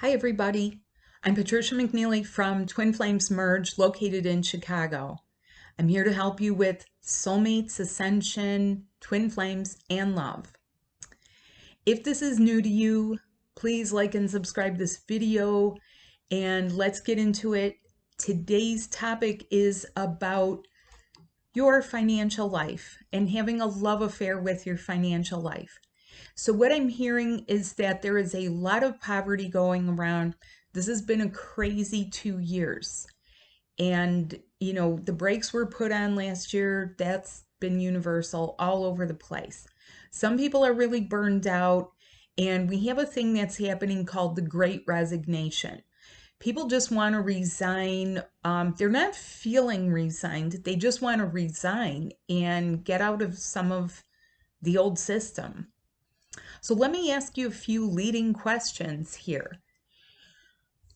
Hi, everybody. I'm Patricia McNeely from Twin Flames Merge, located in Chicago. I'm here to help you with soulmates, ascension, twin flames, and love. If this is new to you, please like and subscribe this video, and let's get into it. Today's topic is about your financial life and having a love affair with your financial life. So what I'm hearing is that there is a lot of poverty going around. This has been a crazy 2 years. And, the brakes were put on last year. That's been universal all over the place. Some people are really burned out. And we have a thing that's happening called the Great Resignation. People just want to resign. They're not feeling resigned. They just want to resign and get out of some of the old system. So let me ask you a few leading questions here.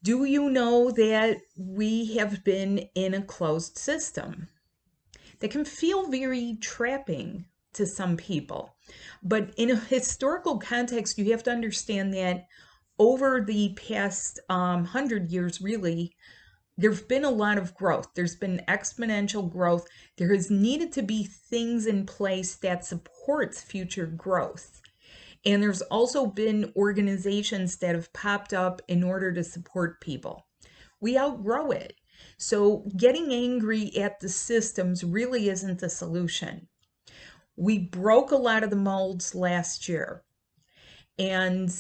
Do you know that we have been in a closed system? That can feel very trapping to some people. But in a historical context, you have to understand that over the past 100 years, really, there's been a lot of growth. There's been exponential growth. There has needed to be things in place that supports future growth. And there's also been organizations that have popped up in order to support people. We outgrow it. So getting angry at the systems really isn't the solution. We broke a lot of the molds last year. And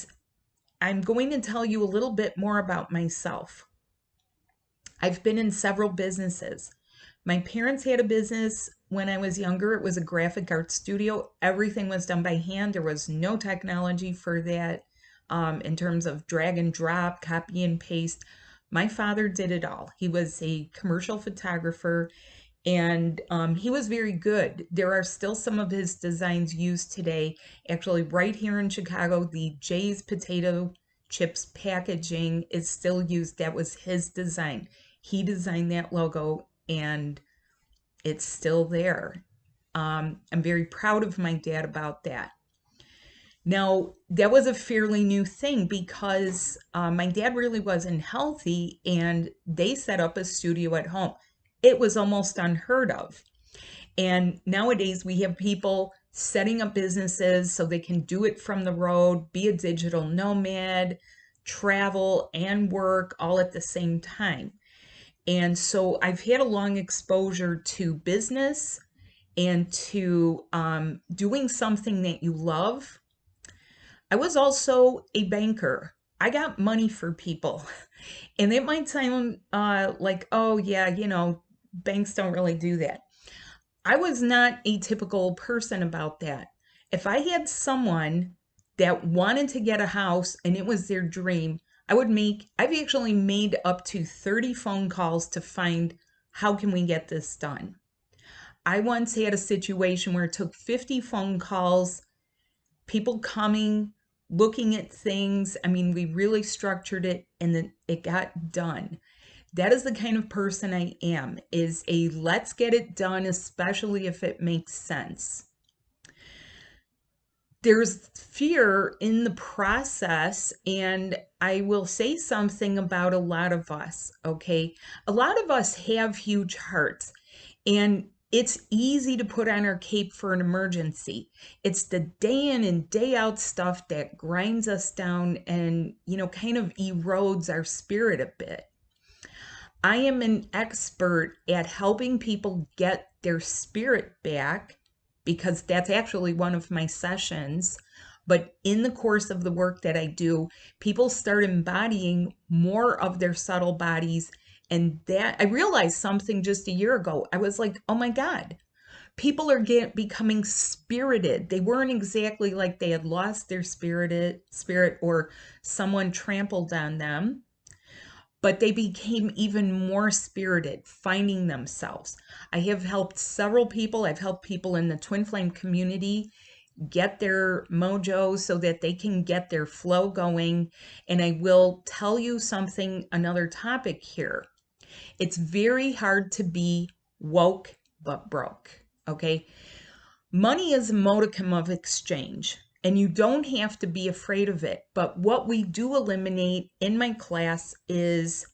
I'm going to tell you a little bit more about myself. I've been in several businesses. My parents had a business when I was younger. It was a graphic art studio. Everything was done by hand. There was no technology for that in terms of drag and drop, copy and paste. My father did it all. He was a commercial photographer, and he was very good. There are still some of his designs used today. Actually, right here in Chicago, the Jay's potato chips packaging is still used. That was his design. He designed that logo, and it's still there. I'm very proud of my dad about that. Now, that was a fairly new thing because my dad really wasn't healthy, and they set up a studio at home. It was almost unheard of. And nowadays, we have people setting up businesses so they can do it from the road, be a digital nomad, travel, and work all at the same time. And so I've had a long exposure to business and to doing something that you love. I was also a banker. I got money for people. And it might sound like, oh, yeah, banks don't really do that. I was not a typical person about that. If I had someone that wanted to get a house and it was their dream, I've actually made up to 30 phone calls to find how can we get this done. I once had a situation where it took 50 phone calls, people coming, looking at things. I mean, we really structured it and then it got done. That is the kind of person I am, is a let's get it done, especially if it makes sense. There's fear in the process, and I will say something about a lot of us, okay? A lot of us have huge hearts, and it's easy to put on our cape for an emergency. It's the day in and day out stuff that grinds us down and, kind of erodes our spirit a bit. I am an expert at helping people get their spirit back because that's actually one of my sessions. But in the course of the work that I do, people start embodying more of their subtle bodies. And that I realized something just a year ago. I was like, oh my God, people are becoming spirited. They weren't exactly like they had lost their spirit or someone trampled on them, but they became even more spirited, finding themselves. I have helped several people. I've helped people in the Twin Flame community get their mojo so that they can get their flow going. And I will tell you something, another topic here. It's very hard to be woke but broke, okay? Money is a modicum of exchange. And you don't have to be afraid of it. But what we do eliminate in my class is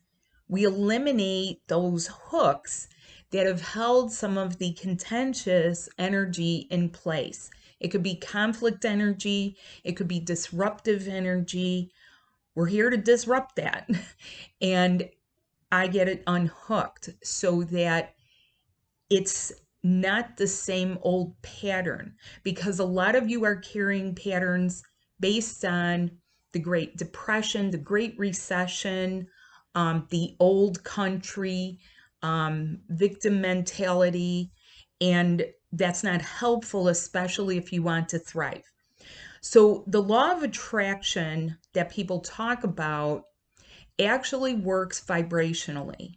we eliminate those hooks that have held some of the contentious energy in place. It could be conflict energy, it could be disruptive energy. We're here to disrupt that. And I get it unhooked so that it's not the same old pattern, because a lot of you are carrying patterns based on the Great Depression, the Great Recession, the old country, victim mentality, and that's not helpful, especially if you want to thrive. So the law of attraction that people talk about actually works vibrationally.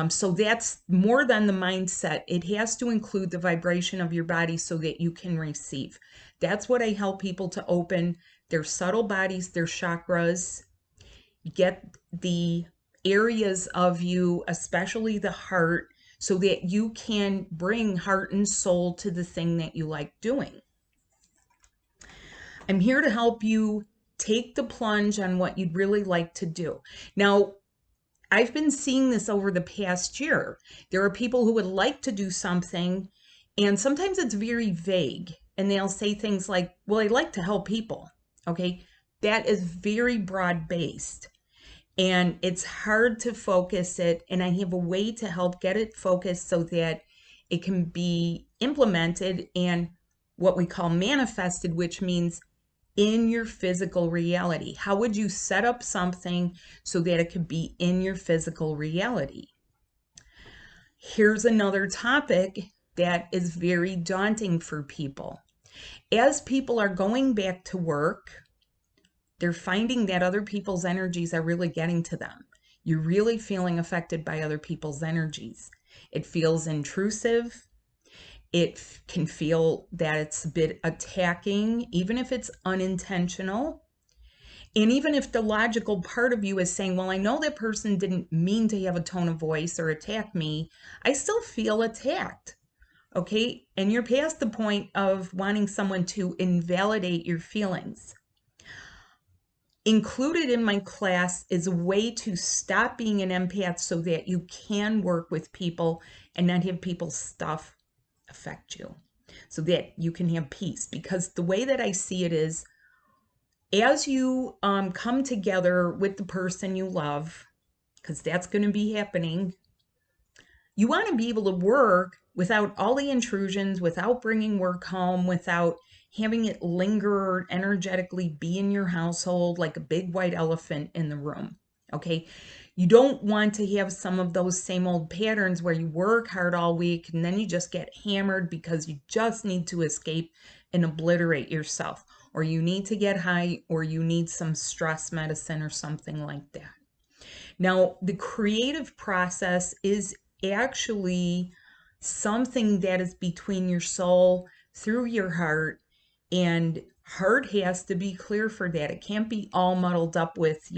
So that's more than the mindset. It has to include the vibration of your body so that you can receive. That's what I help people to open their subtle bodies, their chakras, get the areas of you, especially the heart, so that you can bring heart and soul to the thing that you like doing. I'm here to help you take the plunge on what you'd really like to do. Now, I've been seeing this over the past year. There are people who would like to do something, and sometimes it's very vague. And they'll say things like, well, I like to help people. Okay. That is very broad based. And it's hard to focus it. And I have a way to help get it focused so that it can be implemented and what we call manifested, which means in your physical reality. How would you set up something so that it could be in your physical reality? Here's another topic that is very daunting for people. As people are going back to work, they're finding that other people's energies are really getting to them. You're really feeling affected by other people's energies. It feels intrusive. It can feel that it's a bit attacking, even if it's unintentional. And even if the logical part of you is saying, well, I know that person didn't mean to have a tone of voice or attack me, I still feel attacked. Okay? And you're past the point of wanting someone to invalidate your feelings. Included in my class is a way to stop being an empath so that you can work with people and not have people's stuff affect you, so that you can have peace. Because the way that I see it is, as you come together with the person you love, because that's going to be happening, you want to be able to work without all the intrusions, without bringing work home, without having it linger or energetically be in your household like a big white elephant in the room. Okay. You don't want to have some of those same old patterns where you work hard all week and then you just get hammered because you just need to escape and obliterate yourself, or you need to get high, or you need some stress medicine or something like that. Now, the creative process is actually something that is between your soul through your heart, and heart has to be clear for that. It can't be all muddled up with,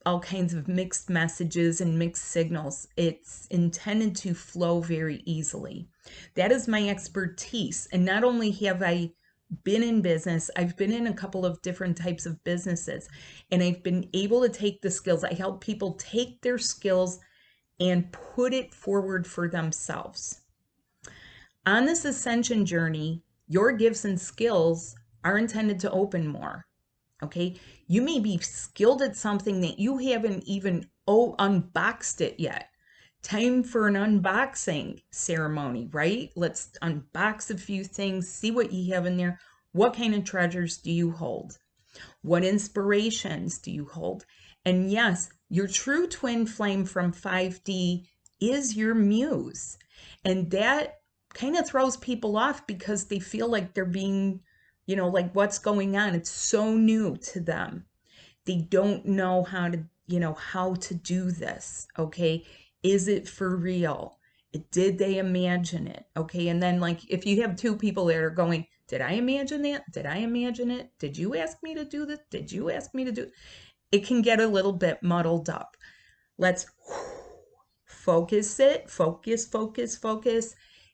all kinds of mixed messages and mixed signals. It's intended to flow very easily. That is my expertise. And not only have I been in business, I've been in a couple of different types of businesses, and I've been able to take the skills. I help people take their skills and put it forward for themselves. On this ascension journey, your gifts and skills are intended to open more. Okay, you may be skilled at something that you haven't even unboxed it yet. Time for an unboxing ceremony, right? Let's unbox a few things, see what you have in there. What kind of treasures do you hold? What inspirations do you hold? And yes, your true twin flame from 5D is your muse. And that kind of throws people off because they feel like they're being, like, what's going on? It's so new to them. They don't know how to do this. Okay. Is it for real? Did they imagine it? Okay. And then, like, if you have two people that are going, did I imagine that? Did I imagine it? Did you ask me to do this? Did you ask me to do it? It can get a little bit muddled up. Let's focus it, focus,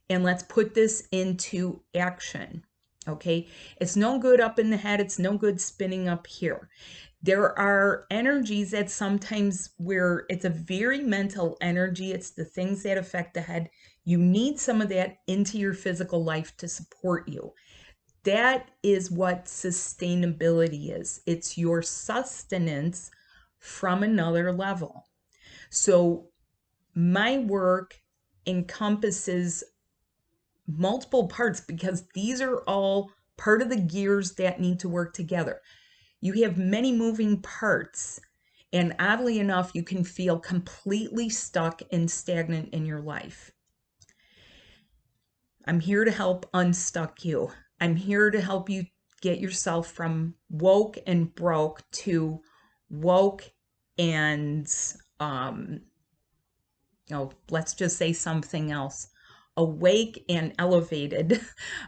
and let's put this into action. Okay, it's no good up in the head, it's no good spinning up here. There are energies that sometimes where it's a very mental energy, it's the things that affect the head. You need some of that into your physical life to support you. That is what sustainability is. It's your sustenance from another level. So my work encompasses multiple parts because these are all part of the gears that need to work together. You have many moving parts, and oddly enough, you can feel completely stuck and stagnant in your life. I'm here to help unstuck you. I'm here to help you get yourself from woke and broke to woke and let's just say something else. Awake and elevated.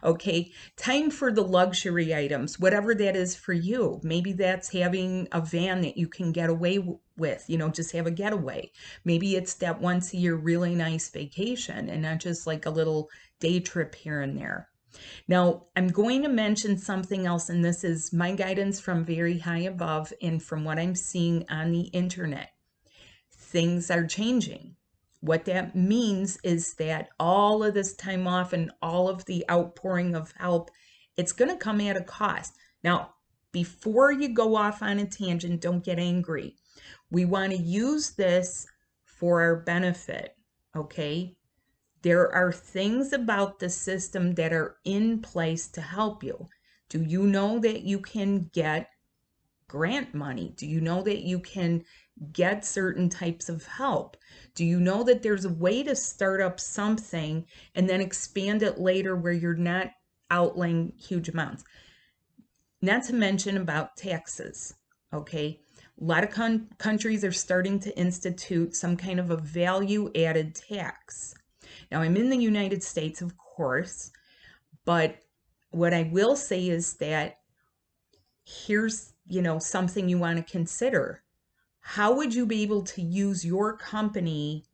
Okay. Time for the luxury items, whatever that is for you. Maybe that's having a van that you can get away with, just have a getaway. Maybe it's that once a year really nice vacation and not just like a little day trip here and there. Now, I'm going to mention something else, and this is my guidance from very high above and from what I'm seeing on the internet. Things are changing. What that means is that all of this time off and all of the outpouring of help, it's going to come at a cost. Now, before you go off on a tangent, don't get angry. We want to use this for our benefit, okay? There are things about the system that are in place to help you. Do you know that you can get grant money? Do you know that you can get certain types of help? Do you know that there's a way to start up something and then expand it later where you're not outlaying huge amounts? Not to mention about taxes, okay? A lot of countries are starting to institute some kind of a value added tax. Now, I'm in the United States, of course, but what I will say is that here's, something you want to consider. How would you be able to use your company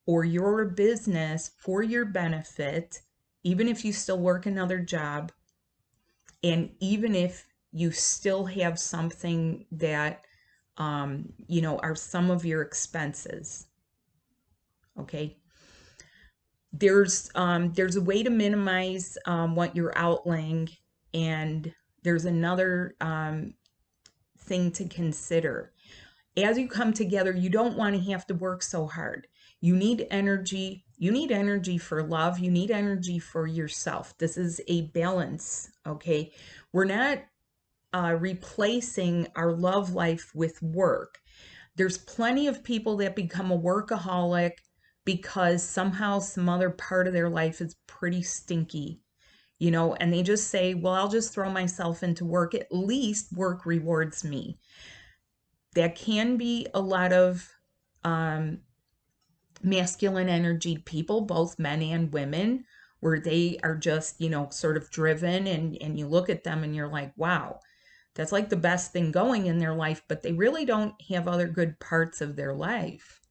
or your business for your benefit, even if you still work another job, and even if you still have something that, are some of your expenses? Okay. There's a way to minimize what you're outlaying, and there's another thing to consider. As you come together, you don't want to have to work so hard. You need energy. You need energy for love. You need energy for yourself. This is a balance, okay? We're not replacing our love life with work. There's plenty of people that become a workaholic because somehow some other part of their life is pretty stinky, and they just say, well, I'll just throw myself into work. At least work rewards me. That can be a lot of masculine energy people, both men and women, where they are just, sort of driven, and you look at them and you're like, wow, that's like the best thing going in their life, but they really don't have other good parts of their life.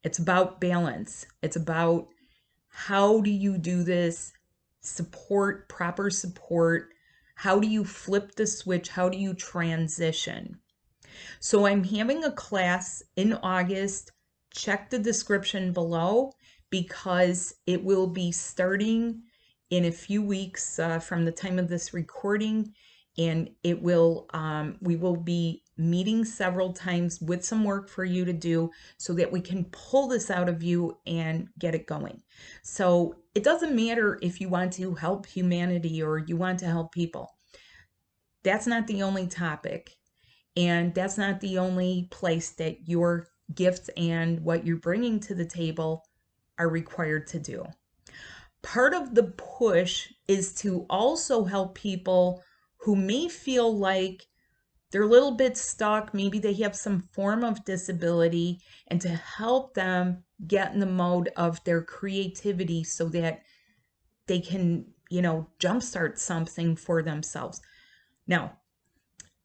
It's about balance. It's about how do you do this? Support, proper support. How do you flip the switch? How do you transition? So I'm having a class in August. Check the description below because it will be starting in a few weeks from the time of this recording, and it will we will be meeting several times with some work for you to do so that we can pull this out of you and get it going. So it doesn't matter if you want to help humanity or you want to help people. That's not the only topic, and that's not the only place that your gifts and what you're bringing to the table are required to do. Part of the push is to also help people who may feel like they're a little bit stuck, maybe they have some form of disability, and to help them get in the mode of their creativity so that they can, jumpstart something for themselves. Now,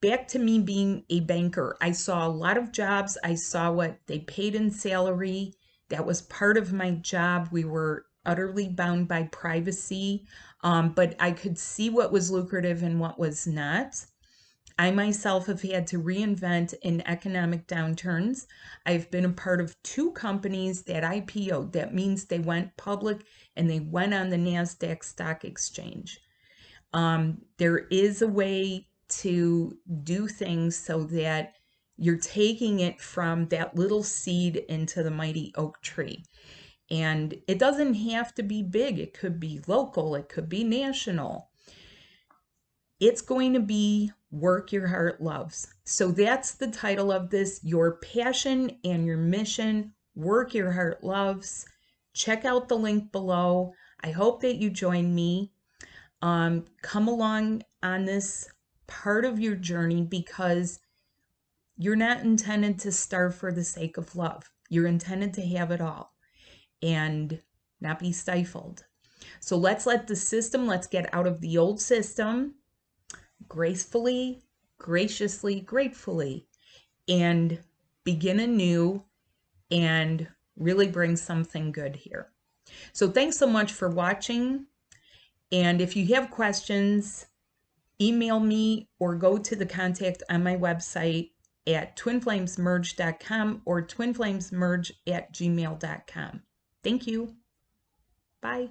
back to me being a banker. I saw a lot of jobs. I saw what they paid in salary. That was part of my job. We were utterly bound by privacy, but I could see what was lucrative and what was not. I myself have had to reinvent in economic downturns. I've been a part of 2 companies that IPO'd. That means they went public and they went on the NASDAQ stock exchange. There is a way to do things so that you're taking it from that little seed into the mighty oak tree. And it doesn't have to be big. It could be local. It could be national. It's going to be work your heart loves. So that's the title of this, Your Passion and Your Mission, Work Your Heart Loves. Check out the link below. I hope that you join me. Come along on this part of your journey, because you're not intended to starve for the sake of love. You're intended to have it all and not be stifled. So let's let the system, let's get out of the old system gracefully, graciously, gratefully, and begin anew and really bring something good here. So thanks so much for watching. And if you have questions, email me or go to the contact on my website at twinflamesmerge.com or twinflamesmerge@gmail.com. Thank you. Bye.